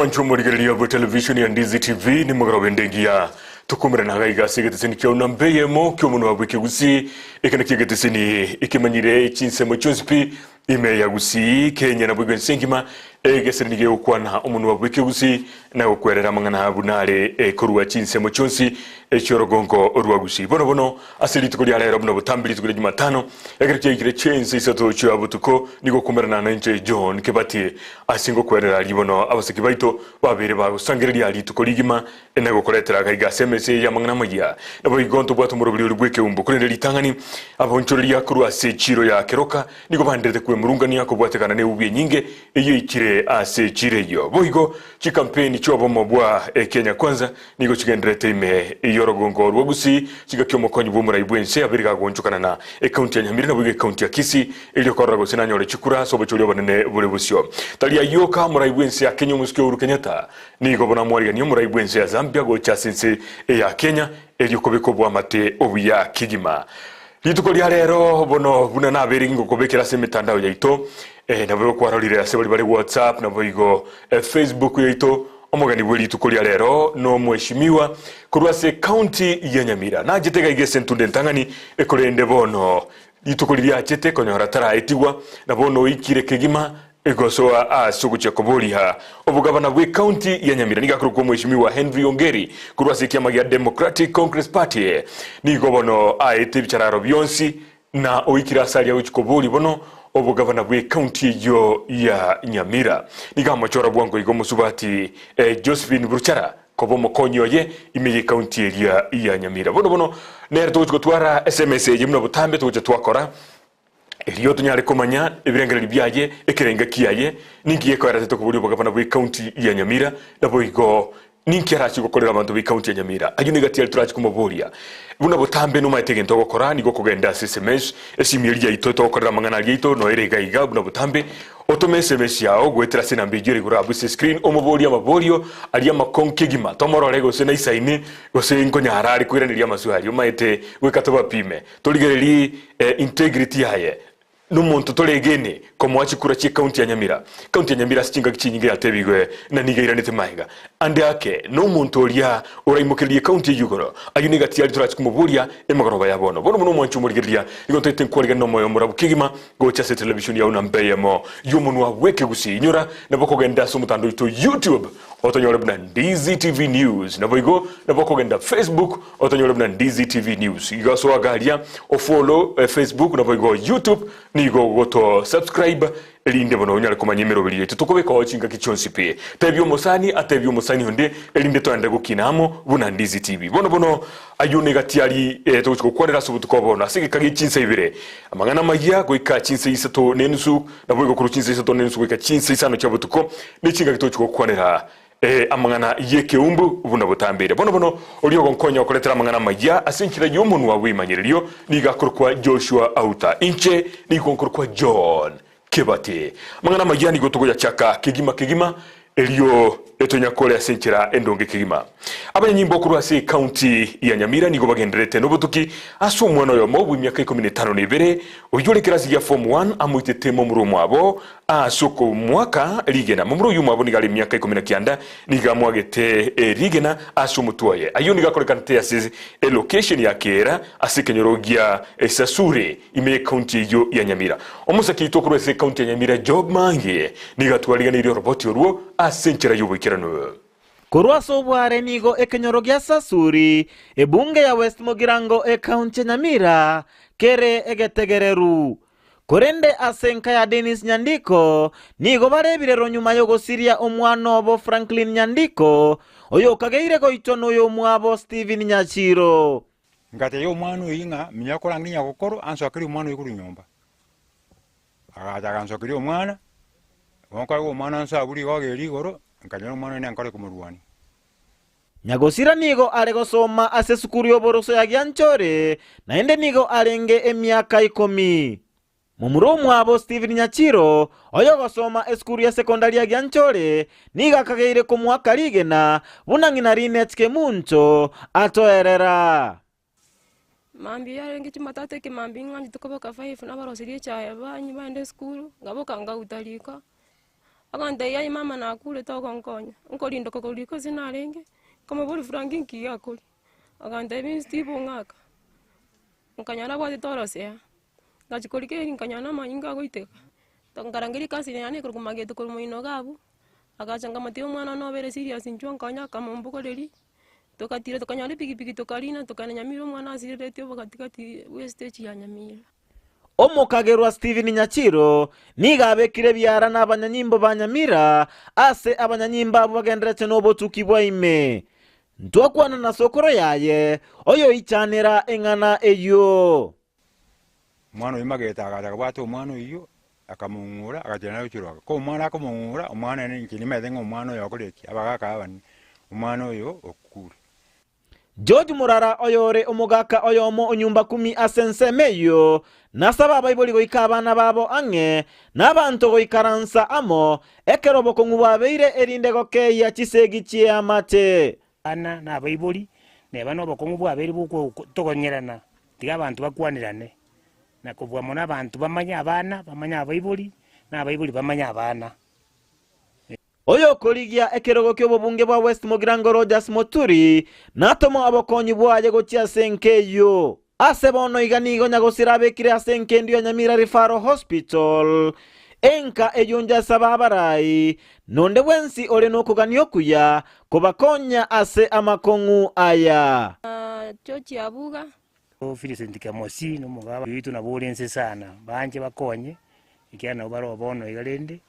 mwancho murigeria bo television ya Ndizi TV ni mugaro wendengia tukumira na gaiga segeteseni kyo nambeyemo kyo muno wabwike gusi ekana kigeteseni ikimanyire Chinsa Isato ime ya gusi Kenya na bwigwe nsengima egesenige ukwana umuntu wabwike gusi na ukwerera mangana bunare korwa Chinsa Isato echorogongo orwa gusi bono asili tukuri ala robno butambiri tukuri Jumatano egereke ikire Chinsa Isato cyo abutuko nigo kumerana na nje John Kebati asingo kwerera libono abasiki baito babere bagusangiria ali tukorigima enago koletera gaiga semese ya mangana magia nabo igonto bwato murubiri urugweke umbu kurende litangani abonchoreri yakuru ase chiro ya keroka nigo bandete kwe murungani yako bwatekana ne ubye nyinge iyo ikire ase chire yo boigo chikampeni chobo mobwa Kenya kwanza nigo chigendrete ime yorogongo rwogusi chigakyo mokonyi bumura ibwense abiriga gonchukana na county ya Nyamira na bwige county ya Kisii ili korago sinanyore chikura sobo chulyo banene bure busyo talia yoka mura ibwense ya Kenya musikyo uru Kenyatta nigo bona mwariga niyo mura ibwense ya Zambia go chasense ya Kenya ili kobeko bwa mate obuya kigima lituko lya rero bono buna nabere ngo kobekera se mitandao yaito nabo ko arorire ase bari WhatsApp nabo igo Facebook yaito omugani bwe lituko lya rero no mweshimiwa kurwase county ya Nyamira na jetega igese ntunde ntangani ekorende bono lituko lya chete konyora tara etigwa nabono ikire kegima egosoa asukuche kobolia obugabana bwe county ya Nyamira nigakuru ko mweshimiwa Henry Ongeri kurwase kiama ya Democratic Congress Party nigo bono aete bichararo byonsi na oikira salia uchikoboli bono obugabana bwe county yo ya Nyamira nigamo chora bwango igo musubati Josephine Bruchara kobo mokonyo ye imeye county ya Nyamira bono nerto uchikotwara SMS yimno butambe tuje twakora Eliyo tunyare komanya ebirengera byaye ekerenga kiyaye ningiye ko yarate kuburi bugabana bwe county ya Nyamira nabo igo ninki arachi gukorera abantu bwe county ya Nyamira ayune gati turachi kumuburia buna butambe no matege ntoko kora nigo kugenda SMS esimiri ya itoto korera mangana gito no erega iga buna butambe otome SMS yao gwetera sina mbijiri gura abuse screen omuburia maborio aliya makonkegima tomororego sena isaini gose nkonya harari kwiranira amasuhari umaite wekatoba pime toligereri integrity yaye numuntu tolegene komwachi kura chi county ya Nyamira sichinga kichinyinge yatebigwe na nigairanite mahiga ande ake numuntu olia oraimukiriye county yugoro ayune gati ali turachi kumuburia emagoroba yabono bono mwanchu murigiria igontete nkwariga no moyo murabukigima gocha se television ya unambeyemo yumuntu waweke gusinyura naboko genda somutando ito YouTube otonyore bna Ndizi TV News naboigo naboko genda Facebook otonyore bna Ndizi TV News igaso agalia o follow Facebook naboigo YouTube nigo goto subscribe elinde bono nyale komanyemero bili tukobeka ochinga kichonsi pe tebyo musani honde elinde to ande gukinamo buna Ndizi TV bono ayune gatiali tuko kwanera subutuko bono asike kagi Chinsa ibire amangana magia goika Chinsa Isato nensu naboigo kuru Chinsa Isato nensu goika Chinsa Isano chabutuko nichinga kitochiko kwanera amangana yeke umbu buna butambire bono oliyo gonkonya okoletera amangana magia asinkira yumuntu wawimanyiriyo nigakorwa Joshua Auta inche nigonkorwa John Kebati amangana magia nigotogo ya chaka kigima eliyo etonya kole asinkira endonge kigima abanyimbo kurwase county ya Nyamira nigo bagenderete nobutuki aso mwana yo mobu myaka 15 nebere oyolekera ya form 1 amuitetemo murumu abo asoko mwaka ligena mumuru yumu abo nigali myaka 19 nigamwagete ligena aso mutuaye ayo nigakorekante asize location ya kera asikenyorogia esasure ime county yo ya Nyamira omusaki itokurwase county ya Nyamira job mange nigatwaliga ni roboti oruo asenkira yubikirano Kurwaso bware nigo ekenyorogia sasuri ebunge ya West Mogirango county Nyamira kere egetegereru korende asenka ya Dennis Nyandiko nigo barebirero nyuma yo gosiria omwana obo Franklin Nyandiko oyo kageire go itono yo mwabo Steven Nyachiro ngate yo mwana oyinga minyakora nginya gokoro anso akiri mwana yikuru nyomba agaja anso akiri mwana wonka yo mwana anso aburi gogeri goro nkanyoro mwana ne ankore kumurwani Nyagosira nigo arego soma ase sukuru yoboroso ya Gyanchore na ende nigo arenge emyaka 10 mumuro mwabo Steven Nyachiro oyo gosoma eskuru ya sekondari ya Gyanchore niga kageire ko mwaka ligena bunangina rinetske muncho atoerera mambi yarenge chimatate ke mambi ngandi tukoboka 5 na barosirie cha banyi bande skuru ngaboka ngautalika Agante ya mama na kule to konkonya. Nkoli ndo kokoli ko sinarenge. Kama boli frankin ki akoli. Agante bin stipo ngaka. Nkanyana kwa torosea. Ngachikoli ke nkanyana mainga goiteka. Tongarangiri kasi yani kurumageto kurumoino gabu. Agachanga matio mwana no bere serious nchwa nkanya kama mbukoleri. Tokatire tokanyale piki tokalina tokananyamiro mwana asirire tyo bakatikati westage ya nyamira. Omukagerwa Steven Nyachiro nigabekire byara n'abanyanyimbo banyamira ase abanyanyimba abo bagenderetse n'obotuki bwaime ntwakwana na sokoro yaye oyo ichanira engana eyo mwana imageta akaja bwato mwana iyo akamungura akajana y'ikirwa ko mwana akamungura umwana ni kinimeze ng'umwana yakoreki abagaka abani umwana oyo okuri George Murara oyore omugaka oyomo onyumba 10 asensemeyo nasaba abayiboli goika abana babo ange n'abantu goikaransa amo ekeroboko ngubabeire erinde goke ya kisegi cyamate ana n'abayiboli ne bano bokongu bwaberi buko tokonyerana tiga abantu bakwanirane nakobwa mona abantu bamanya abana bamanya abayiboli n'abayiboli bamanya abana oyo koligia ekerogo ky'obubunge bwa West Mugirango Rogers Moturi natomo abakonyi bwaje gokia senkeyo asebono iganigo nyagosira bekire asenke ndio Nyamira Referral Hospital enka ejunja sababarai nonde wensi ole nokuganio kuya kobakonya ase amakongu aya Chochi abuga Felicent Kamosi no mugaba yitu na bolense sana banje bakonye ikiana baro bono igalende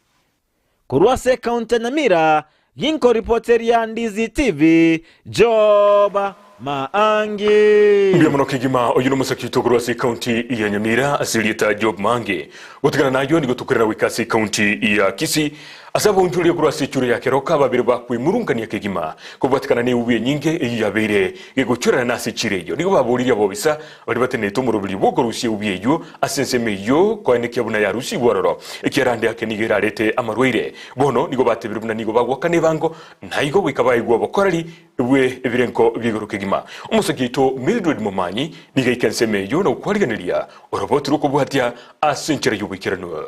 Kurwase County Nyamira Ginko reporter ya Ndizi TV Joba Maangi Mbia mano kigima oyuno musakito Kurwase County ya Nyamira asilieta Job Maangi gutukana nayo ni gutukurira wikasi County ya Kisii asaba unjuri Kurwase chure ya keroka babiri bakwi murungania kigima kubatikana ni ubiye nyinge eyabere geguchura nasi chireyo nigo baburiya bobisa bari batene tumurubiri bogorusie ubiyeyo asensemeyo kwa buna ya rusi waroro ikirande akenigera rete amarweire bono nigo batebiruna nigo bagwakane bango naigo wikabayigwa bokorari we ebirenko bigoro kigima umusakito Mildred Momanyi niga ikensemeyo no kwariganiria oroboturu kubuhatia asenchera yubikirano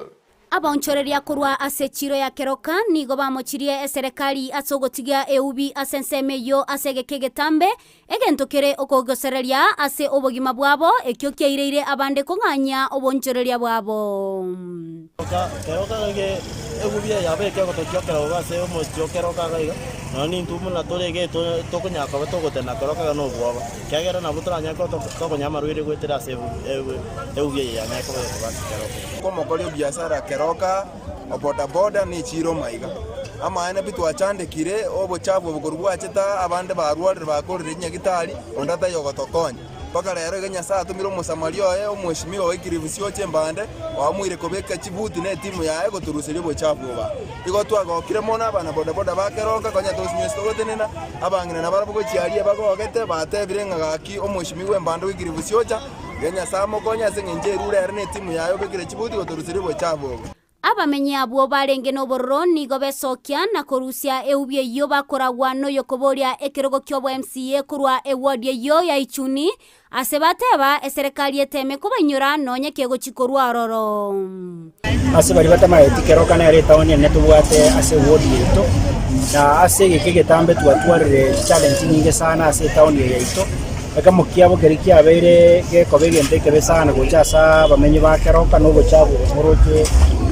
Abonchoreria kurwa ase chiro ya keroka nigo bamochirie serikali asogotigia eubi asensemeyo asegekegetambe egentokere okogosereria ase obogima bwabo ekyo kyeire abande konganya obonchoreria bwabo keroka ge egubia yabe ke gotokyo keroka ase omochio keroka ga nani ntumu na torege tokonyaka batogotena keroka no bwaba kyagera na butranya ko tokonyama rwire gwetera ase egubia ya neko keroka como kolio biashara keroka boda boda ni chiro maiga ama ene bitu achandikire obuchafu bukorwa cheta abande barware bakorire nyagitari ondata yogotokonya paka rero genya saa tumiro musamario oye omweshimiwa wekiribisio chembande wamwire kobeka chibuti ne timu yae goturusire buchafu ba igo twagokire mona bana boda boda bakeroka konya tosinyesto gotenena abangina na barabugo chiarie bagogete batebirenga gaki omweshimiwa embande wekiribisio cha genya saa mokonya sengenje rure ne timu yae bekire chibuti goturusire buchafu abamenye abo barenge n'obororo nigo besokia na korusia eubie yo bakoragwa no yokoboria ekerogo kyobo MCA kurwa eward yo ya Ichuni asebateba eserikali eteme kubanyura nonye kego chikorwa roro ase bari batama etikeroka na leta onye netubwate ase ward yeto na ase gekegetambe twatwarire challenge nyinge sana ase town yeto akamukiabo keriki abere gekobegente kebesana gochasa bamenye bakeroka no gochabo moroche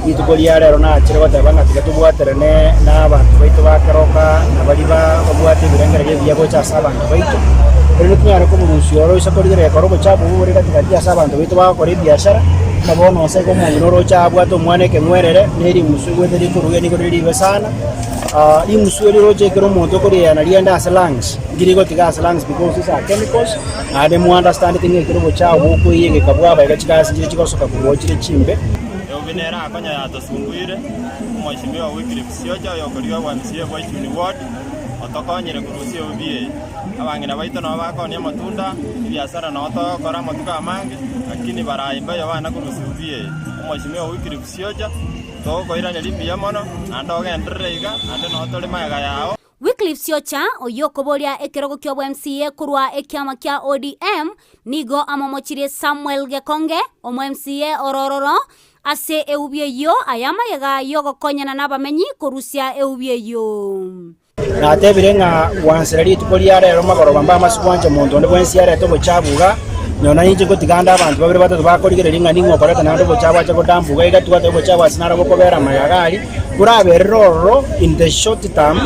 itukolia rero na chirego tabanga tigatubwaterane n'abantu baito bakeroka nabaliba babwate birengere bya gochasa abantu baito rero tunyara ko burusyo isakorire korogo chabo buri gatigati asa abantu baito bakora biashara nabono se ko mu roro chabwa to mwane ke mwerere neri musugwe teri kuruye ni kuri besana imusuri roje kero moto kuri yana lienda asalangs ngirigo tiga asalangs because these are chemicals ade mu understand tinge kero chabo ko yenge kabwa ba gachikasi chikosoka kubochire chimbe binera akonya yatosunguire mwashimiwa wikiribisio cha yokoriwa wa MCA wa Ichuni ward otokonyere kurusia ubie abangina baito no bakonia matunda biashara no tokora matuka amange lakini baraimba yabana kurusia ubie mwashimiwa wikiribisio cha tokoira nelimbia mono andogendereiga ande no tole maga yao Wycliffe Siocha oyokoboria ekerogo kyobo MCA kurwa ekyama kya ODM nigo amomochirie Samuel Gekonge omo MCA orororo ase eubie yo ayama yega yogo konyana n'abamenyi korusia eubie yo natebire nga wansirari tukoliya rero magoroba mba amasukwanje muntu ndi bwensi yare to bochabuga nona yinje kutiganda abantu babiri batatu bakoligere nga ningo koreka nando bochawa cha kotambuga iga tuwa to bochawa sinara bokobera mayagali kuraberoro in the short term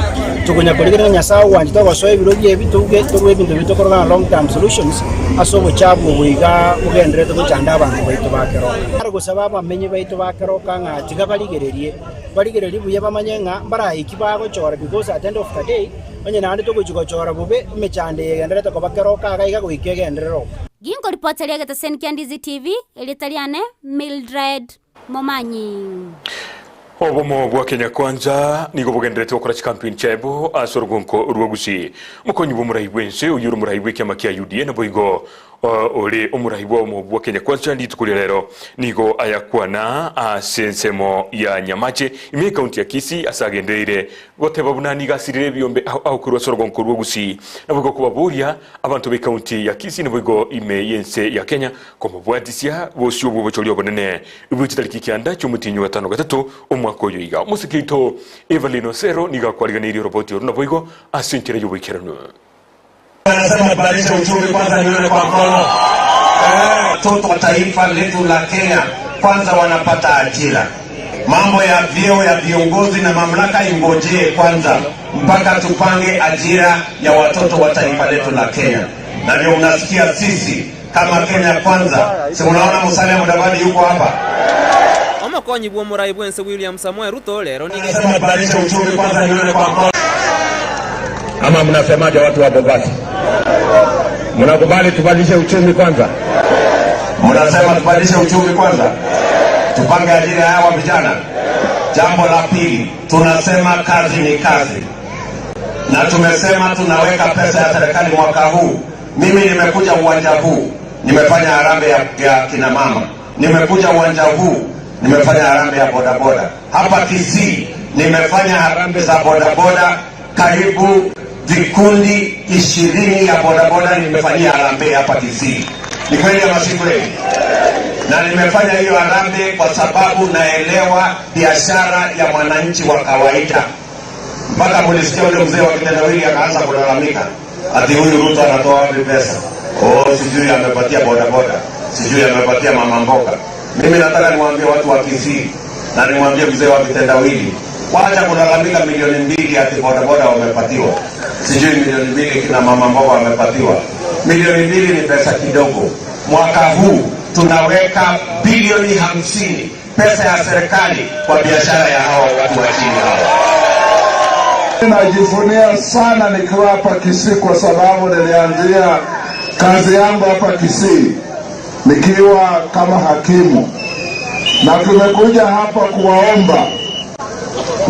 tukunya koligere nya sawa wanje to basoye biroje bituge to ebintu bitokorwa long term solutions aso bochabu buiga ugendere to bochanda abantu baito bakero ari gusaba abamenye baito bakero kanga tigabaligererie baligererie buye bamanyenga mbara ikibago chora because at the end of the day onye nandi to kuchikochora bube mechande yegendere to bakero kaga iga kuikegendero Gingo ripoti ya Senkia Ndizi TV ilitaliane Mildred Momanyi. Obomo bwa Kenya Kwanza nigo bugenderete okora campaign chebo asorgonko urwagusi mukonyi bumurayi bwense uyuru murayi bwe kyamakia UDA na boigo ole omurayi bwa Kenya Kwanza nditukuli lero nigo ayakwana asensemo ya Nyamache ime county ya Kisii asagendeire goteba bunani gasirire byombe aho kurwa sorgonko urwagusi na boigo kubaburia abantu be county ya Kisii na boigo ime yense ya Kenya komo bwadisia bosyo bwocholi obonene ubutitariki kyanda cyumutinyu wa 5 umwakoyo iga musikito Evelino Sero niga kwaliganiri roboti na boigo asinkire yubikerano anasema badilisha uchumi kwanza nione kwa mkono watoto wa taifa letu la Kenya kwanza wanapata ajira mambo ya vyeo ya viongozi na mamlaka ingojee kwanza mpaka tupange ajira ya watoto wa taifa letu la Kenya na ndio unasikia sisi kama Kenya Kwanza si unaona Musalia Mudavadi yuko hapa Omokonyi bwo murayi bwense William Samoei Ruto lero ni anasema badilisha uchumi kwanza nione kwa mkono ama mnasemaje watu wa Bobati mnakubali tubadilishe uchumi kwanza mnasema tubadilishe uchumi kwanza tupange ajira ya hawa vijana jambo la pili tunasema kazi ni kazi na tumesema tunaweka pesa ya serikali mwaka huu mimi nimekuja uwanja huu nimefanya harambee ya kina mama nimekuja uwanja huu nimefanya harambee ya bodaboda hapa Kisii nimefanya harambee za bodaboda karibu vikundi 20 ya bodaboda nimefanyia harambee hapa Kisii ni kweli ya masikweli na nimefanya hiyo harambee kwa sababu naelewa biashara ya mwananchi wa kawaida mpaka mulisikia ule mzee wa kitendawili akaanza kulalamika ati huyu Ruto anatoa wapi pesa sijui amepatia bodaboda sijui amepatia mama mboga mimi nataka niwaambie watu wa Kisii na niwaambie mzee wa kitendawili wacha kulalamika milioni 2 ati bodaboda wamepatiwa sijui milioni 2 kina mama mboga wamepatiwa milioni 2 ni pesa kidogo mwaka huu tunaweka bilioni 50 pesa ya serikali kwa biashara ya hawa watu wa chini hawa najivunia sana nikiwa hapa Kisii kwa sababu nilianzia kazi yangu hapa Kisii nikiwa kama hakimu na tumekuja hapa kuwaomba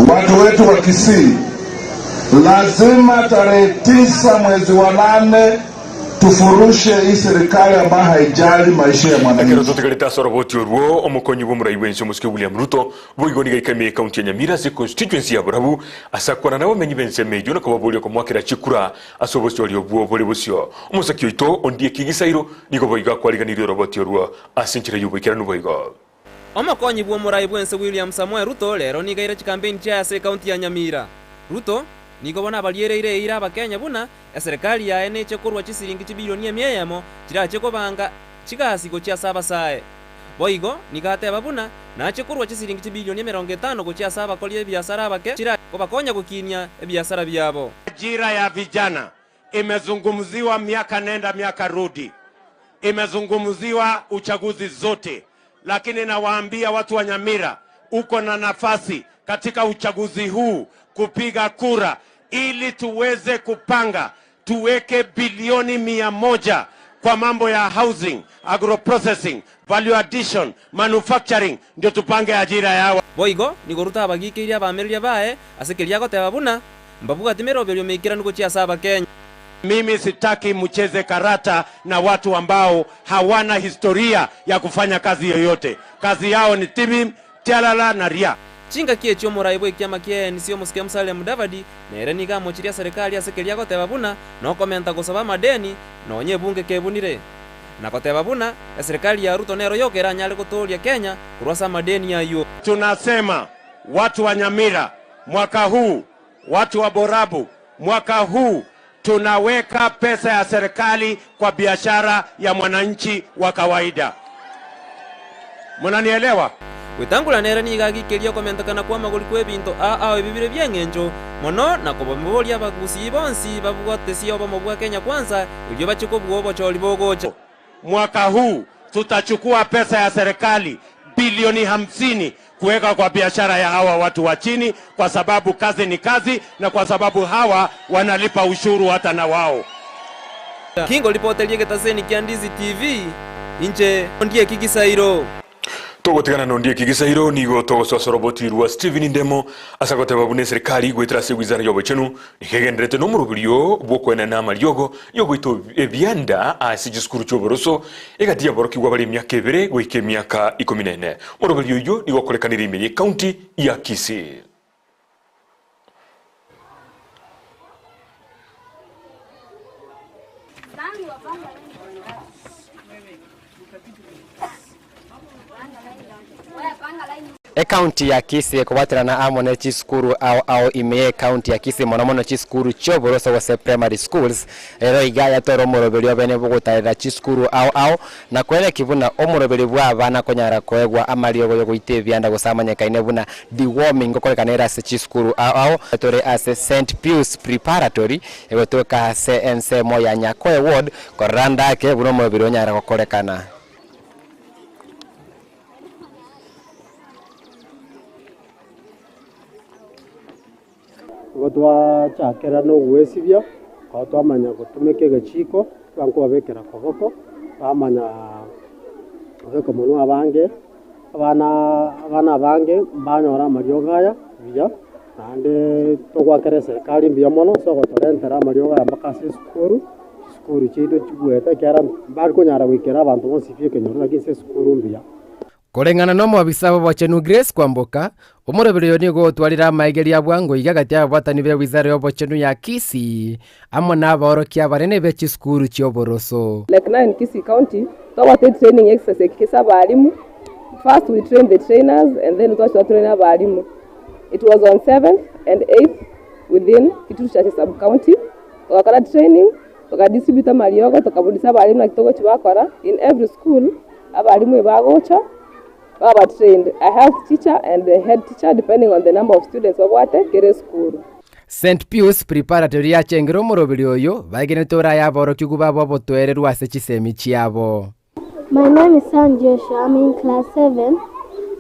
watu wetu wa Kisii lazima tarehe 9 mwezi wa 8 tufurushe hii serikali ambayo haijali maisha ya mwananchi. Kero zote kaleta soroboti orwo omukonyi bw'omurayi bwense Muske William Ruto bwigoni gaikame county ya Nyamira se constituency ya Burabu asakwana nabo menyi bense mejo na kababulio ko mwakira chikura asobosyo ali obwo bole bosyo umusakyo ito ondie kigisairo niko boiga kwaliganira roboti orwo asinkire yubikira nuboigo Omokonyi bwo murayi bwense William Samoei Ruto lero ni gaira campaign cha se county ya Nyamira Ruto nigo bona baliereire ira abakenya buna serikali ya ene chekorwa chisiringi bilioni 100 kirache kobanga chigasigo cha saba sae boigo nigateba buna na chekorwa chisiringi bilioni 50 gocha saba kolie biashara abake kira kobakonya gukinya biashara byabo ajira ya vijana imezungumziwa miaka nenda miaka rudi imezungumziwa uchaguzi zote lakini nawaambia watu wa Nyamira uko na nafasi katika uchaguzi huu kupiga kura ili tuweze kupanga tuweke bilioni 100 kwa mambo ya housing, agroprocessing, value addition, manufacturing ndio tupange ajira yao. Boigo nigoruta abagike ya bameria bae asekeria goteba buna mbabuga timero belio mekira nuko chia saba Kenya. Mimi sitaki mcheze karata na watu ambao hawana historia ya kufanya kazi yoyote. Kazi yao ni tibi, tialala na ria. Chinga kie chyo murayi bwe kyama kie nisio Muske Musalia Mudavadi nere niga mochiria serikali asekeria goteba buna no komenta gosaba madeni no nye bunge kebunire na koteba buna serikali ya Ruto nero yokera nyale kutoria Kenya kurwasa madeni yayo. Tunasema watu wa Nyamira mwaka huu, watu wa Borabu mwaka huu, tunaweka pesa ya serikali kwa biashara ya mwananchi wa kawaida. Mnanielewa? Wetangula nera ni gagikiria komentakana kwa maguli kwe binto ebibire byengenjo mono na kobomoboria bagusi bonsi babugote sio bamobwa Kenya kwanza ilio bachiko bwobo choli bogocha. Mwaka huu tutachukua pesa ya serikali bilioni 50 kuweka kwa biashara ya hawa watu wa chini, kwa sababu kazi ni kazi na kwa sababu hawa wanalipa ushuru hata na wao. Kingo lipotelie getaseni kia Ndizi TV inje Ndiye Kigisairo. Togotegana nondie Kigisairo nigo togoswa roboti rwa Steven Ndemo asagote babune serikali gwetera se wizara yobochenu nikegendrete no murubirio bwokwena na mariogo yogoito ebyanda asijisukuru cyoboroso egatia boroki gwa bali myaka 2 goike myaka 14 murubirio yo nigo kolekanira imenye county ya Kisii. County ya Kisii kubatira na amone chiskuru au ime county ya Kisii mono chiskuru cyoboroso wase primary schools ero igaya toro murobelio bene bugutarira chiskuru au na kwele kibuna omurobeli bwa bana konyara kwegwa amalio yo guitebyanda gusamanya kaine buna deworming kolekanira se chiskuru au tore ase St Pius preparatory ego toka CNC moya nyakwe ward koranda ke buno murobeli onyara kokolekana. Gotwa chakera no gwesibya ko twamanya gutumike gachiko twanko babekera kogoko bamanya obeko mono abange abana bange banyora marioga biya ande togwakere serikali biya mono so gotorentera marioga mpaka skuru chido chigweta kyara bari kunyara wikera abantu bose fike nyora gise skuru biya Kolengana no mwabisabo bochenu Grace Kwamboka omurobelio nigo twarira maigeria bwango igagati abatani be wizara yobochenu ya Kisii amona aborokia barene be chiskuru cyoboroso. Like now in Kisii County, our training exercise kisa balimu. First we train the trainers and then we train abalimu. It was on 7th and 8th within Kituru Church sub county. Wakala training, tukadistribute mariogo tukabudisa abalimu na kitogo chibakora in every school abalimu ebagocha. Baba trained a health teacher and a head teacher depending on the number of students of what kere school. St Pius preparatory ya chengero morobelio yo bagene tora ya boro kiguba bobo twererwa se chisemi chiabo. My name is San Joshua. I'm in class 7.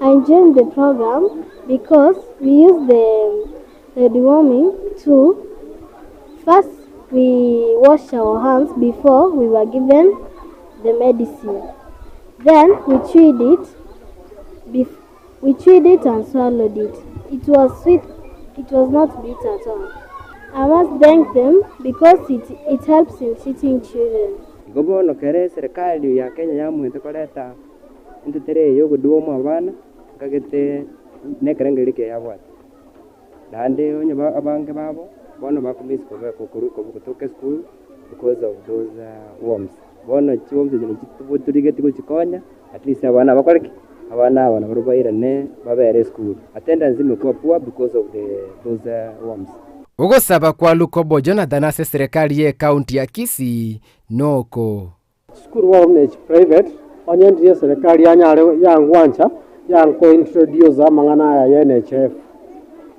I joined the program because we use the deworming to first we wash our hands before we were given the medicine. Then we chewed it. We chewed it and swallowed it. It was sweet. It was not bitter at all. I must thank them because it helps in teaching children. Gobono kere serikali ya Kenya ya muhete koleta ntetere yo guduomo abana kagete nekerengelike yabwa. Dande onye abange babo bono bakumis ko kutoke school because of those worms. Bono chiwomze jino chitubuturigeti kuchikonya at least abana bakoreki abana barubaira ne babere school. Attendance imekuwa poor because of those worms. Ugosaba kwa Lukobo Jonathan ase serikali ye county ya Kisii noko. School worm private onye serikali ya ngwancha ya ko introduce amangana ya NHF.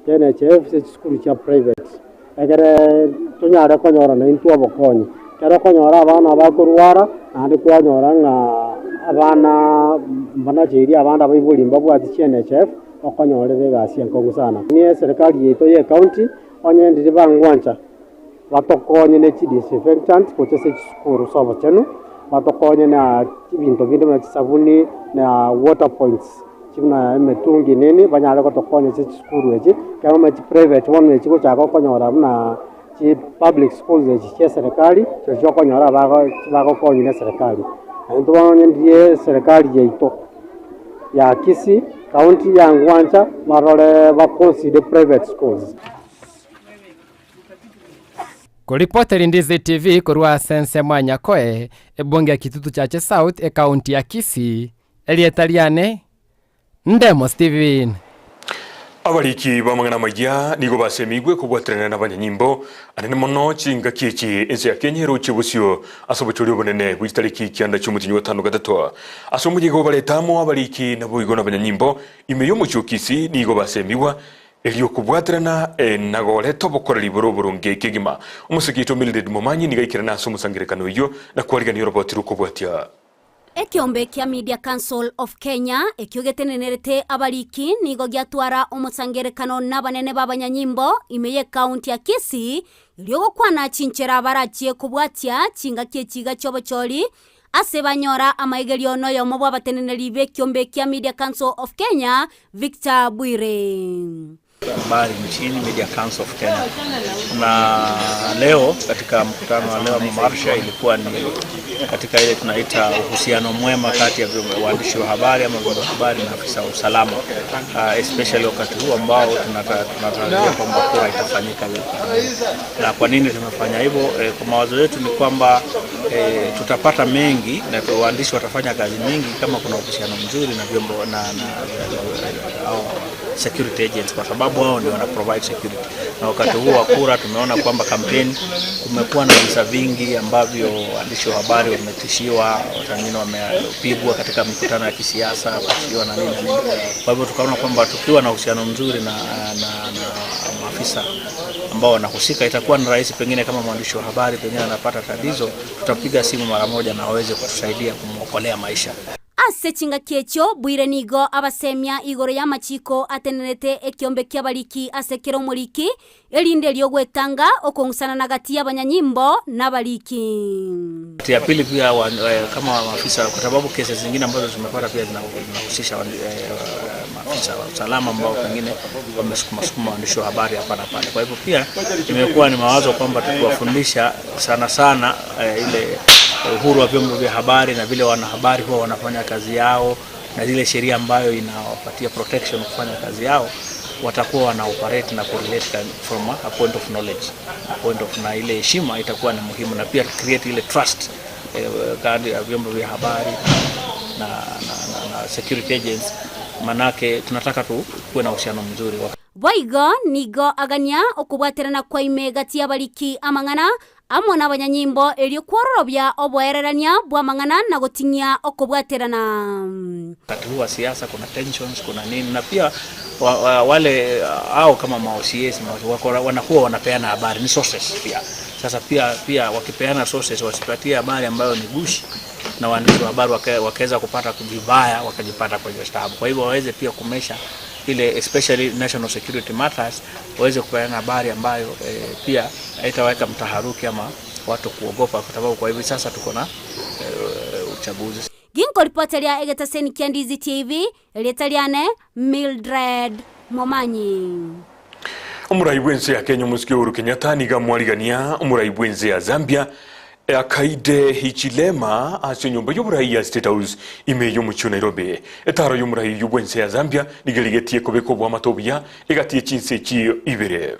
NHF se school cha private. Egere tunyare konyora na intu abokonyi. Kero konyora abana bakurwara andi kwanyora nga abana mbana chiri abana bayibulimba bwati NHF okonyore gasi enkongu sana. Ni serikali yeto ye county onye ndiri bangwancha batokonye ne disinfectant kotese chikuru sobo chenu batokonye na bintu bindi na sabuni na water points chimna emetungi nini banyale kotokonye chikuru echi kama private one echi chako konyora na chi public schools echi ya serikali cho konyora bago konye na serikali ndo onye ndiye serikali yeto ya Kisii county ya ngwancha marole ba consider private schools. Kuripoteri Ndizi TV kurua sense mwanya koe ebonge kitutu chache South county ya Kisii elietaliane Ndemo Steven. Abariki bamangana majya nigo basemigwe kubwaterana n'abanyanyimbo anene mono cinga kici ense ya Kenya roche busyo asobochori bonene bwitariki kyanda cy'umutinyi wa 5 gatatu asomugigo baletamo abariki nabo igo n'abanyanyimbo imeyo mu cyukisi nigo basemigwa eliyo kubwaterana nagole tobokora liboro burunge kigima umusikito Mildred Momanyi nigaikirana somusangirekano iyo na kwarigani robotiro kubwatia Ekiombe kia Media Council of Kenya ekiogetenenerete abariki nigo giatwara umusangerekano n'abanene b'abanyanyimbo imeye county ya Kisii iliyo kwana chinchera barachie kubwatia chinga kiechiga chobochori ase banyora amaigerio no yo mobwa bateneneri bekiombe kia Media Council of Kenya Victor Bwire. Habari nchini Media Council of Kenya. Na leo katika mkutano wa leo marsha ilikuwa ni katika ile tunaita uhusiano mwema kati ya waandishi wa habari ama vyombo vya habari na afisa wa usalama, especially wakati huu ambao tunatarajia kwamba kura itafanyika leo. Na kwa nini tunafanya hivyo? Kwa mawazo yetu ni kwamba tutapata mengi na waandishi watafanya kazi mingi kama kuna uhusiano mzuri na vyombo na security agents, kwa sababu wao ndio wana provide security. Na wakati huu wa kura tumeona kwamba kampeni kumekuwa na visa vingi ambavyo waandishi wa habari wametishiwa, wengine wamepigwa katika mikutano ya kisiasa, kutishiwa na nini. Kwa hivyo tukaona kwamba tukiwa na uhusiano mzuri na maafisa ambao wanahusika, itakuwa ni rahisi pengine kama mwandishi wa habari pengine anapata tatizo, tutapiga simu mara moja na waweze kutusaidia kumwokolea maisha. Ase chinga kiecho Bwire nigo abasemya igoro ya machiko atenenete ekiombe kia bariki ase kero muriki elinde liogwetanga okongusana na gati ya banyanyimbo na bariki. Ya pili pia kama maafisa, kwa sababu kesi zingine ambazo zimepata pia zinahusisha maafisa wa usalama ambao pengine wamesukuma waandishi wa habari hapa na pale. Kwa hivyo pia imekuwa ni mawazo kwamba tukiwafundisha sana ile uhuru wa vyombo vya habari na vile wanahabari huwa wanafanya kazi yao na zile sheria ambayo inawapatia protection kufanya kazi yao, watakuwa wana operate na correlate from a point of knowledge, a point of na ile heshima itakuwa ni muhimu, na pia create ile trust kati ya vyombo vya habari na security agents, manake tunataka kuwe na uhusiano mzuri. Boigo nigo aganya okubwaterana kwa ime gati ya bariki amangana amo n'abanyanyimbo elio kwororobya obwererania bwa mangana na gotinya okubwaterana. Wakati huu wa siasa kuna tensions, kuna nini, na pia wale au kama maOCS wanakuwa wanapeana habari ni sources pia. Sasa pia wakipeana sources wasipatie habari ambayo ni gushi, na waandishi wa habari wakaweza kupata vibaya wakajipata kwenye stabu. Kwa hivyo waweze pia kumesha ile especially national security matters, waweze kupeana habari ambayo pia haitaweka mtaharuki ama watu kuogopa, kwa sababu kwa hivi sasa tuko na uchaguzi. Ginko reporteria egetaseni kia Ndizi TV letaliane Mildred Momanyi. Umuraibwense ya Kenya musikio Uhuru Kenyatta niga mwarigania umuraibwense ya Zambia akaide hichilema ase nyumba y'uburayi ya State House imeyo mu Nairobi. Etaro y'umurayi y'ubwense ya Zambia nigerigetie kubeko bwa matobia egatie chinse chi ibere.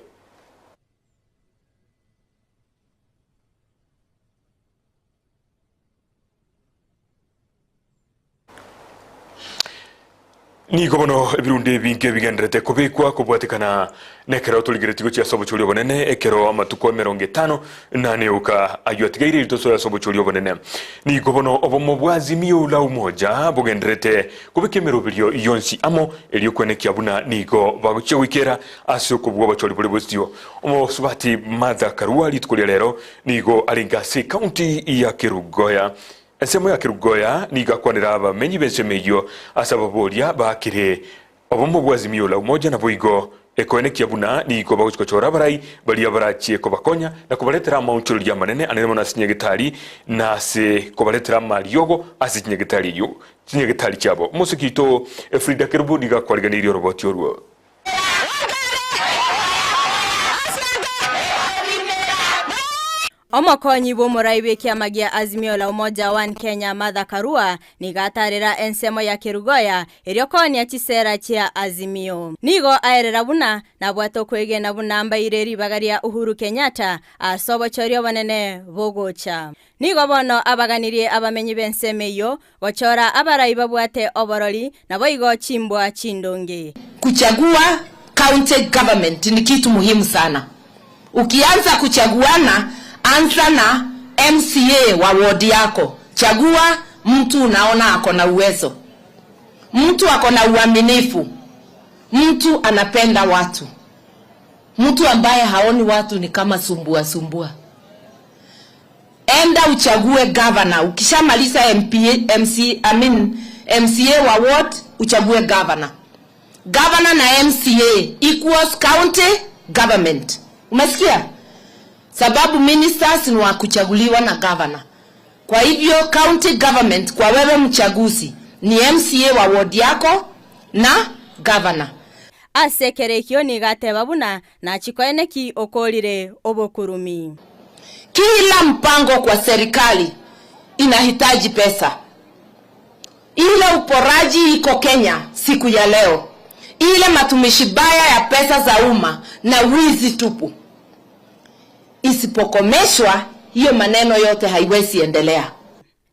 Ni gobono ebirundi binge bigendrete kubikwa kubwatikana nekero tuligeretigo cia sobochulio bonene ekero amatuko 50 na neuka ayuatigaire itoso ya sobochulio bonene. Ni gobono obomo bwazimio la umoja bugendrete kubikemero bilio yonsi amo elio kwenekia buna nigo baguche wikera asio kubwa bacholi bole bostio omo subati Martha Karua litukulia lero nigo alingasi county ya Kerugoya. Ensemo ya Kerugoya niga kwanira abamenyi bensemeyo asababoria bakire obomo bwazimio la umoja na boigo ekoenekia buna nigo baguchikochora barai bali abarachie kobakonya na kubaletera mauntiro ya manene anene na sinyegitari na se kubaletera mariogo asinyegitari yo sinyegitari cyabo musikito Frida Kerubu niga kwariganira roboti yorwo. Omokonyi b'omuraibe kiama gia Azimio la Umoja One Kenya Martha Karua nigatarira ensemo ya Kirugoya eriokonia chisera chia Azimio. Nigo aerera buna na bwato kwegena buna mbaireri bagaria Uhuru Kenyatta asobo chorio banene bogocha. Nigo bono abaganirie abamenyi bensemeyo gochora abaraiba bwate oborori na boigo chimbwa chindonge. Kuchagua county government ni kitu muhimu sana. Ukianza kuchaguana, anza na MCA wa ward yako. Chagua mtu unaona ako na uwezo, mtu ako na uaminifu, mtu anapenda watu, mtu ambaye haoni watu ni kama sumbua. Enda uchague governor. Ukishamaliza MCA wa ward, uchague governor. Governor na MCA equals county government. Umesikia? Sababu ministers ni wa kuchaguliwa na governor. Kwa hivyo county government kwa wewe mchaguzi ni MCA wa ward yako na governor. Asekerekio ni gateba buna na chikoeneki okolire obokurumi. Kila mpango kwa serikali inahitaji pesa. Ile uporaji iko Kenya siku ya leo. Ile matumishi baya ya pesa za umma na wizi tupu isipokomeshwa, hiyo maneno yote haiwezi endelea.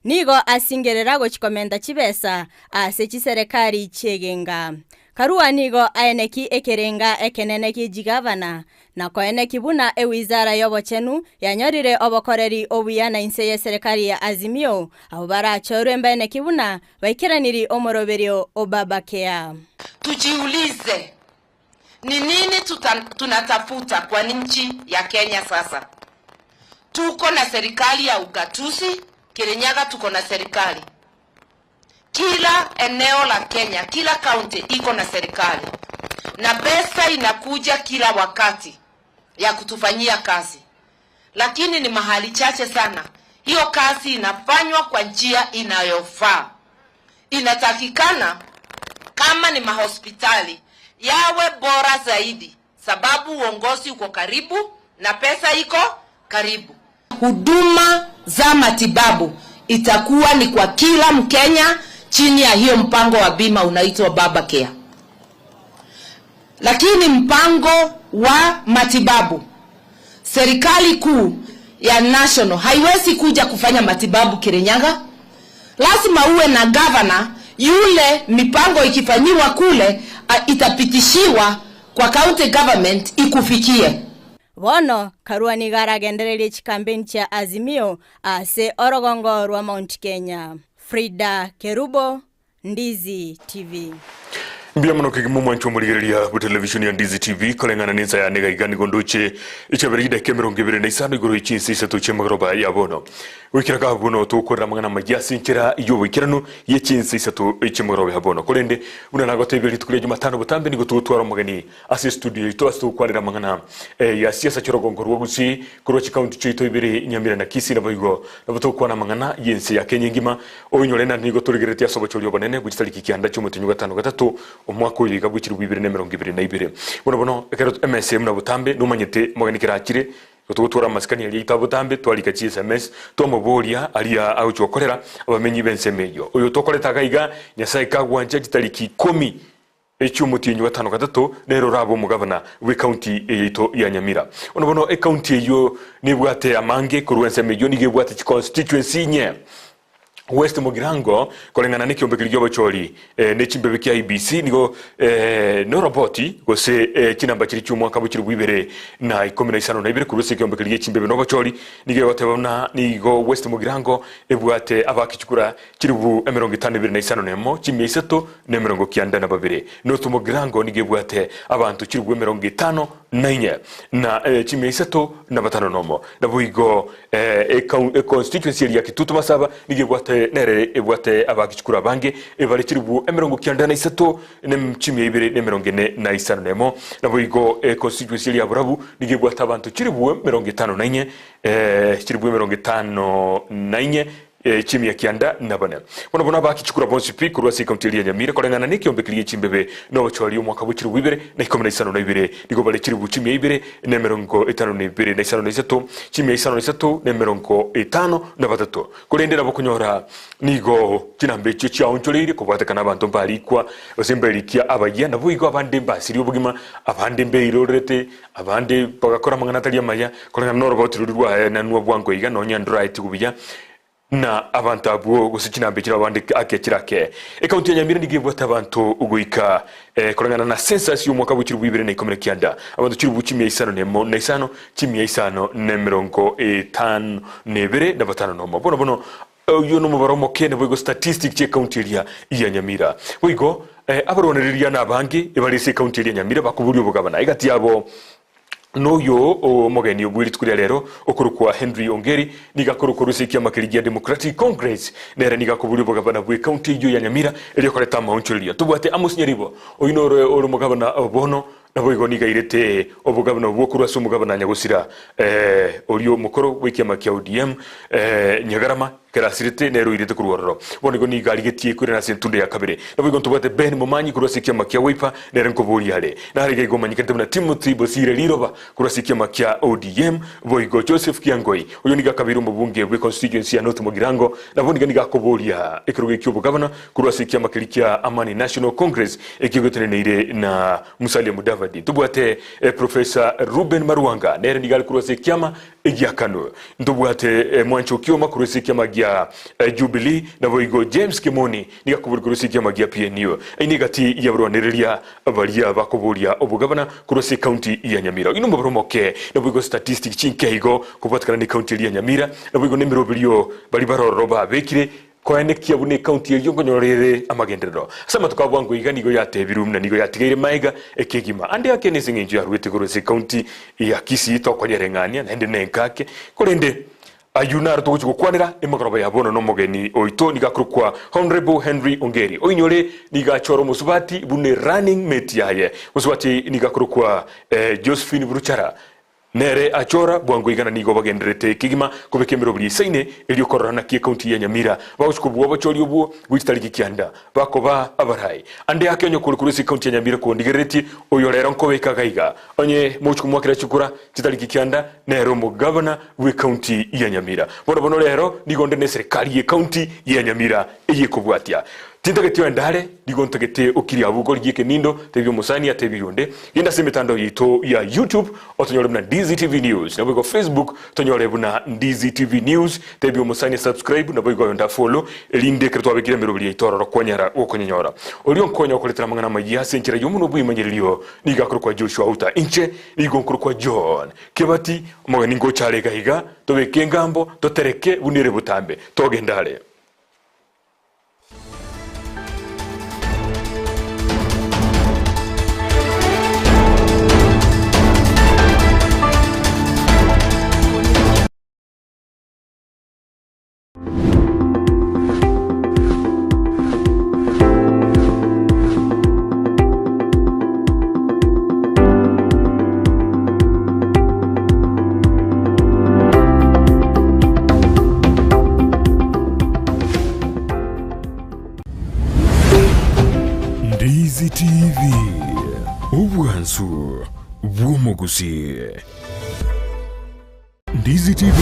Nigo asingerera gochikomenda chibesa asechi serikali chegenga. Karua nigo aeneki ekerenga ekeneneki jigavana na koeneki buna wizara yobochenu yanyorire obokoreri obuyana inse ya serikali ya Azimio abara chorwe mbeneki buna baikiraniri omoroberio obabakea. Tujiulize, ni nini tunatafuta kwa nchi ya Kenya sasa? Tuko na serikali ya ugatuzi, Kirinyaga tuko na serikali. Kila eneo la Kenya, kila county iko na serikali. Na pesa inakuja kila wakati ya kutufanyia kazi. Lakini ni mahali chache sana. Hiyo kazi inafanywa kwa njia inayofaa. Inatakikana kama ni mahospitali yawe bora zaidi, sababu uongozi uko karibu na pesa iko karibu. Huduma za matibabu itakuwa ni kwa kila Mkenya chini ya hiyo mpango wa bima unaitwa Babacare. Lakini mpango wa matibabu, serikali kuu ya national haiwezi kuja kufanya matibabu Kirinyaga. Lazima uwe na governor, yule mipango ikifanyiwa kule itapitishiwa kwa county government ikufikie. Bono Karua ni garagendererie chikampeni cha Azimio ase orogongo rwa Mount Kenya. Frida Kerubo, Ndizi TV. Mbia mano kigimu mwancho murigereria ku television ya Ndizi TV kolengana ninsa ya nega igani gondoche ichaberida kemerongibere na isano igoro Chinsa Isato chemagoroba ya bono wikira ka bono to korra mangana magyasi nkira iyo wikirano ye Chinsa Isato chemagoroba ya bono kolende una nagotebiri tukule Jumatano butambe ni gututwara magani ase studio ito asto kwarira mangana ya siasa chorogongo rwogusi kurochi county chito ibiri Nyamira na Kisii na boigo na buto kwana mangana yense ya Kenya ngima oyinyorena ni goturigereti asobo chorio bonene guchitariki kianda cy'umutinyu gatano gatatu umwaka uyu gabukiri 2022 bono ekero MSM na butambe numanyete moganikira kire gututwara maskani ya yita butambe twalika SMS tomoboria alia auchokorera abamenyi bensemeyo uyu tokoreta gaiga nyasaye kagwanje gitariki 10 ecyumutinyu gatano gatatu rero rabo mugavana we county yito ya Nyamira bono county yo nibwate amange kuruensemeyo nigebwate constituency nye West Mogirango kolengana nikiombe kiligyo bacholi nechimbe kia IBC nigo no roboti gose kinamba kiri cyumwa kabukiri bwibere na 15 na ibere kuruse kiombe kiligye chimbe no bacholi nige watebona nigo West Mogirango ebwate abakicukura kiribu 52 nemo chimye isato ne 92 no Mogirango nige bwate abantu kiribu 54 na chimye isato na 5 nomo na buigo constituency ya Kitutu Masaba nige bwate nere ebwate abakicukura bange ebari kiribu 93 nemchimye ibere ne 45 nemo na buigo constituency ya Burabu nige bwate abantu kiribu 54 kiribu 54 chimi ya kianda nabana bona bakichukura bonsi pi kurwa se kaunti ya Nyamira korengana niki ombekiriye chimbebe no chori umwaka buchiri wibere na 12 nigo bale chiri buchimi ibere ne 52 na 53 chimi ya 53 ne 53 kurendera bokunyora nigo kinambe cyo cyaunchorire kubatakana abantu barikwa osemberikia abagiya nabo igo abande mbasiri obugima abande mbeirorete abande bagakora mangana tali amaya korengana no robotirurwa na nuwa bwango iga no nyandright kubiya na abantu abo gusikinambe kira abandi akekirake ekaunti ya Nyamira nigibwata abantu uguika korengana na census y'umwaka w'ikiri w'ibere na 19 abantu kiri buchimi ya 5 chimi ya 5 ne 52 nebere na batano no bono yo no mubaro mokene bwigo statistic che county ya Nyamira bwigo abaronereria nabangi ebali se county ya Nyamira bakuburi obugabana igati yabo noyo omogeni obwiri tukuri lero okurukwa Henry Ongeri nigakorukwa rusikia makirigia Democratic Congress nera nigakuburi obugabana bwe county ya Nyamira eri koreta maunchulia tubwate Amos Nyaribo oyinore oro mugabana obono nabo igo nigairete obugabana bwokurwa so mugabana nyagusira oriyo mukoro w'ikiama kya ODM Nyagarama kerasirite nero irete kurworo bonigo nigarigetie kuri na sentunde ya kabere nabo igo tubate Ben Mumanyi kurwa ikiama kya Wiper nera nkoburi hale na hali igo manyikete na Timothy Bosire Liroba kurwa ikiama kya ODM boigo Joseph Kiangoi uyo niga kabiru mubunge bwe constituency ya North Mogirango nabo nigakoboria ekiruge cy'obugabana kurwa ikiama kya Amani National Congress ekigoteneire na Musalia Mudavadi tubwate Professor Ruben Maruanga nera nigal kurwa ikiama egiakano ndubwate Mwancho Kioma kurwa ikiama gya Jubilee nabo igo James Kimoni nigakuburi kurwa ikiama gya PNU inigati yaburonereria abalia bakoboria obugabana kurwa county ya Nyamira ino mboromoke nabo igo statistic chinkeigo kupatikana ni county ya Nyamira nabo igo nemiro bilio bali baroroba bekire kwa nekia bune county ya yongo nyorere amagendero sama tukabwangu iganigo yatebirum na nigo yatigere maiga ekegima ande akene singinjo yarwete kurwa county ya Kisii to konyerengania nende nenkake kolende ayunar to kwanira emagoroba yabono no mogeni oito nigakurukwa Honorable Henry Ongeri oinyore nigachoro musubati bune running mate yaye musubati nigakurukwa Josephine Buruchara nere achora bwangu igana nigo bagenderete kigima kubekemero buri saine elio korana ki county ya Nyamira bawushukubwo bachori ubwo witariki kyanda bakoba abarai ande akenyo kurukurusi county ya Nyamira ko ndigereti oyorera nkobeka gaiga onye muchukumwakira chukura titariki kyanda nero mugabana we county ya Nyamira bono rero nigonde ne serikali ya county ya Nyamira eyekubwatia tintagetio ndale digontagete okiri abugo ryike nindo tebyo musani atebirunde yenda semetando yito ya YouTube otonyore na Ndizi TV News nabo go Facebook tonyore buna Ndizi TV News tebyo musani subscribe nabo go yonda follow elinde kreto abekire mero bili itororo kwanyara okonyora olion konya okuletera mangana mayi asenkira yomuno buyimanyiriyo nigakurukwa Joshua Uta inche nigonkurukwa John kebati omugani ngo chale gahiga tobeke ngambo totereke bunire butambe togendale Ndizi TV ubwansu bw'umuguzi Ndizi TV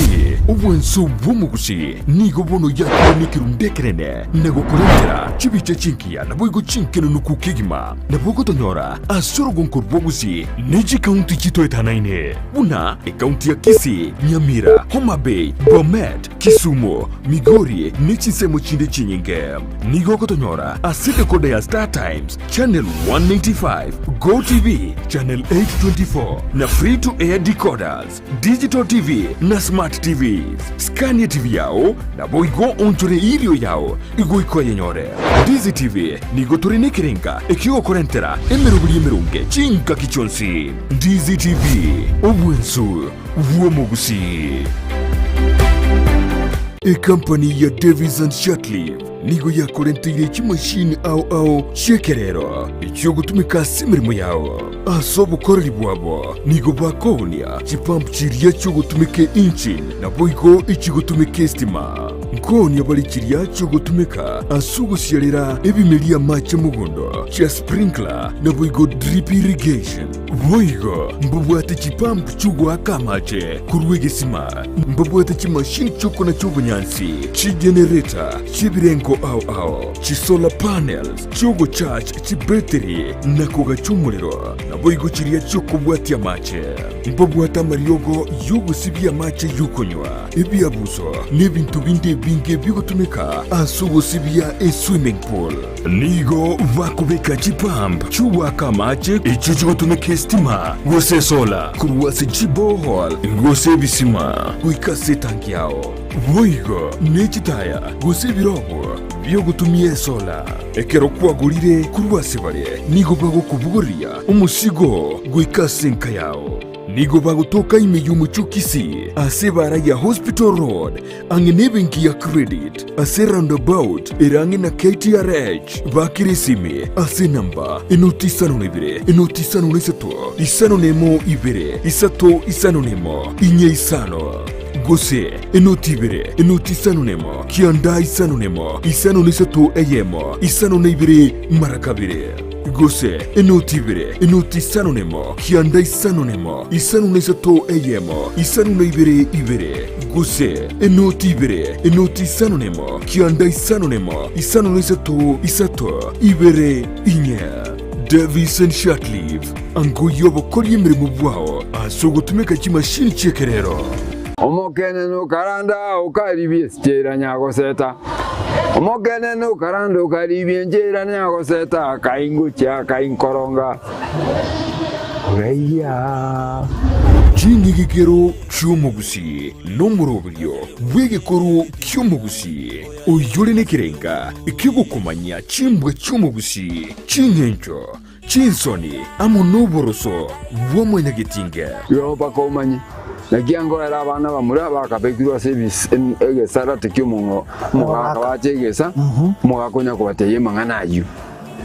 ubwansu bw'umuguzi nigo bono yakonikiru ndekerene nego kurendera chibiche chinkia nabo igo chinkeno nukukigima nabo gotonyora asoro gonkor bwoguzi neji county chito etanaine buna county ya Kisii Nyamira Homa Bay Bomet Kisumu Migori nechisemo chinde chinyinge nigo gotonyora aside kode ya Star Times channel 195 Go TV channel 824 na free to air decoders digital TV na smart TVs Scania TV yao na boigo onchore ilio yao igo ikoye nyore Ndizi TV nigo turine kirenga ekio korentera emerubuli emerunge chinka kichonsi Ndizi TV obwensu uomogusi A company ya Davis and Shutleaf nigo ya korentire chimashini au shekerero ichio gutumika simirimo yao asobo korali bwabo nigo bakonia chipamp chiria chio gutumike engine na boigo ichio gutumike stima gikoni abalikiria cyo gutumika asugusyalira ebimelia mache mugondo cha sprinkler na boigo drip irrigation boigo mbubwate chipampu chugwa kamache kurwegesima mbubwate chimashini choko na chobunyansi chigenerator chibirenko au chi solar panels chogo charge chi battery na koga chumuliro na boigo chiria choko bwati mache mbubwata mariogo yugo sibia mache yukonywa ebiabuso n'ebintu bindi binge bigutumika asugo sibia swimming pool nigo vakubeka chipamp chuwaka mache icho chigutumika stima gose sola kuruwase chibohol gose bisima kuikase tanki yao boigo nechitaya gose birobo byo gutumie sola ekero kwagurire kuruwase bare nigo bagukubuguria umusigo guikase nka yao nigo bagutoka imeyumu chukisi ase bara ya Hospital Road angenebenki ya credit ase roundabout irangi na KTRH bakirisimi ase namba enotisano nesato isano nemo ibere isato isano nemo inye isano gose enotisano nemo kianda isano nemo isano nesato eyemo isano neibere marakabire gose enoti sanonemo kianda sanonemo isanu nesato eyemo isanu ibere gose enoti sanonemo kianda sanonemo isanu nesato isato ibere inya Davis and Shatleaf ango yobo koli mirimu bwao asogotumeka chimashini chekerero omokene no karanda ukaribie stera nyago seta omokene no karanda ukaribie njera nyago seta kaingucha kainkoronga Reya Chingigikero cyumugusi nomurobyo wegekoro cyumugusi uyore nekirenga ikigukumanya chimbwe cyumugusi chinyencho chinsoni amunoboroso womwenyagitinga yo bakomanyi nagiango era abana bamura bakabegirwa service egesara tekyomongo mugaka bachegesa mugakonya kubateye manganayo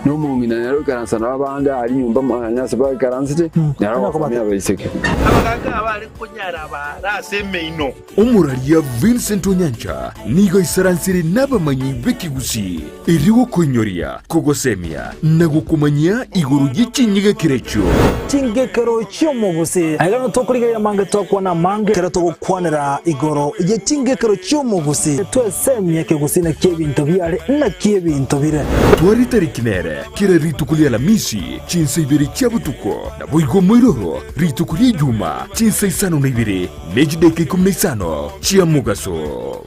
no mumina nero karansa nabanga ari nyumba manyasa ba karansite naro komya bayiseke abaganga abari kunyara barasemeino umuralia Vincent Onyancha nigo isaransiri nabamanyi bekigusi iriwo konyoria kogosemia nagukumanya iguru yichinyiga kirecho chingekero cyumugusi ayano tokuriga mange tokwana mange kera tokwanira igoro yechingekero cyumugusi twesemye kigusi na kebinto byare na kebinto bire twari tarikinere kira ritukulia la misi chinsa ibiri chabutuko na boigo moiroro ritukulia juma chinsa isano na ibiri nejideke kumna isano chia mugaso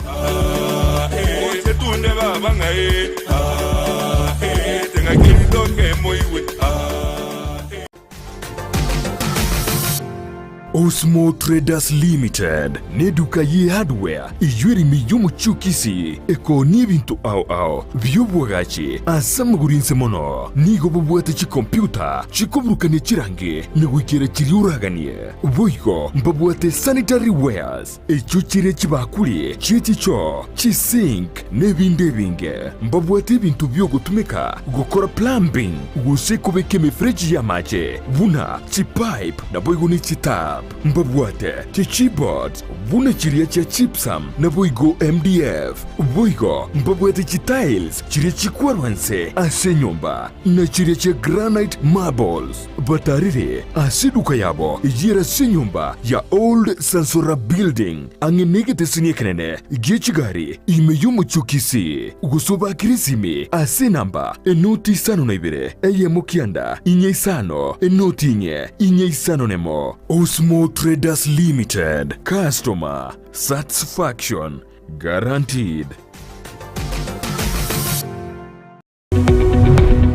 Osmo Traders Limited neduka ye hardware iyuri miyumu chukisi eko nibintu au byobwagachi asamagurinse mono nigo bobwate chi computer chikobrukane chirange negwikira chiriuraganie boigo mbabwate sanitary wares echuchire chibakuli chichicho chisink nebindebinge mbabwate bintu byogutumika gukora plumbing gusekobeke mefreji ya mache buna chipipe na boigo ni chitap mbabwate keyboard buna chiria cha chipsam na boigo MDF boigo mbabwate tiles chiria chikwarwanse ase nyumba na chiria cha granite marbles batarire asiduka yabo yera se nyumba ya old Sansora building angenegete sinyekenene gichigari imeyumu chukisi gusoba kirisimi ase namba enoti sano na ibere eyemo kianda inye isano enoti inye isano nemo Osmo Traders Limited. Customer satisfaction guaranteed.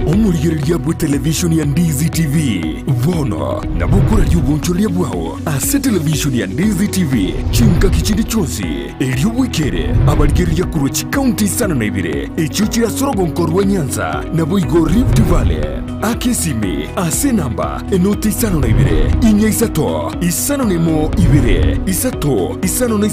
Omurigereria bwe television ya Ndizi TV vono na bukura yubunchoria bwao ase television ya Ndizi TV chinka kichindi chonsi eliobwekere abaligereria kurochi county sana na ibire echuchira sorogonkorwa Nyanza na boigo Rift Valley akesimi ase namba enoti isano na ibire inye isato isano nemo ibire isato isano na